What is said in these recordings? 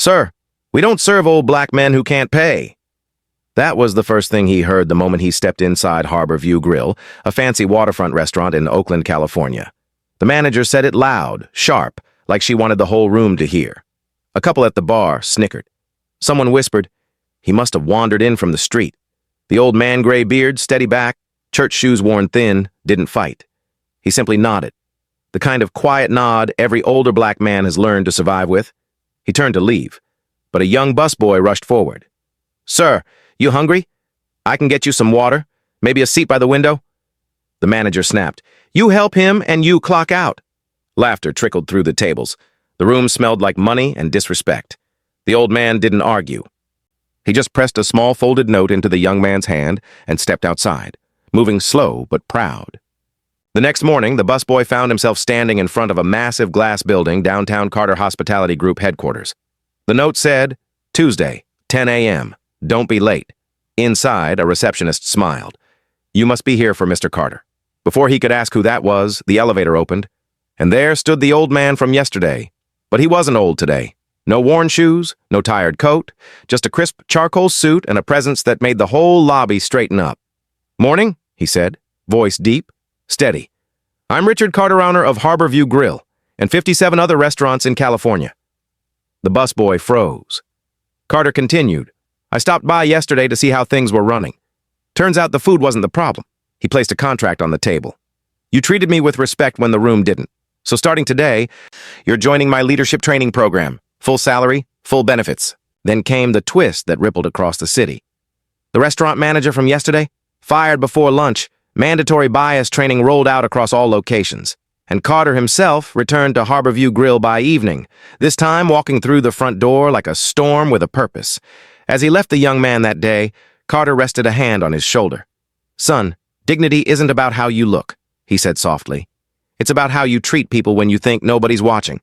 "Sir, we don't serve old black men who can't pay." That was the first thing he heard the moment he stepped inside Harbor View Grill, a fancy waterfront restaurant in Oakland, California. The manager said it loud, sharp, like she wanted the whole room to hear. A couple at the bar snickered. Someone whispered, "He must have wandered in from the street." The old man, gray beard, steady back, church shoes worn thin, didn't fight. He simply nodded. The kind of quiet nod every older black man has learned to survive with. He turned to leave, but a young busboy rushed forward. "Sir, you hungry? I can get you some water, maybe a seat by the window." The manager snapped, "You help him and you clock out." Laughter trickled through the tables. The room smelled like money and disrespect. The old man didn't argue. He just pressed a small folded note into the young man's hand and stepped outside, moving slow but proud. The next morning, the busboy found himself standing in front of a massive glass building downtown Carter Hospitality Group headquarters. The note said, "Tuesday, 10 a.m. Don't be late." Inside, a receptionist smiled. "You must be here for Mr. Carter." Before he could ask who that was, the elevator opened, and there stood the old man from yesterday. But he wasn't old today. No worn shoes, no tired coat, just a crisp charcoal suit and a presence that made the whole lobby straighten up. "Morning," he said, voice deep, steady. "I'm Richard Carter, owner of Harbor View Grill and 57 other restaurants in California." The busboy froze. Carter continued, "I stopped by yesterday to see how things were running. Turns out the food wasn't the problem." He placed a contract on the table. "You treated me with respect when the room didn't. So starting today, you're joining my leadership training program. Full salary, full benefits." Then came the twist that rippled across the city. The restaurant manager from yesterday, fired before lunch, mandatory bias training rolled out across all locations. And Carter himself returned to Harbor View Grill by evening, this time walking through the front door like a storm with a purpose. As he left the young man that day, Carter rested a hand on his shoulder. "Son, dignity isn't about how you look," he said softly. "It's about how you treat people when you think nobody's watching."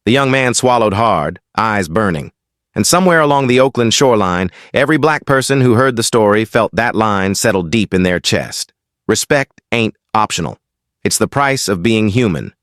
The young man swallowed hard, eyes burning. And somewhere along the Oakland shoreline, every black person who heard the story felt that line settle deep in their chest. Respect ain't optional. It's the price of being human.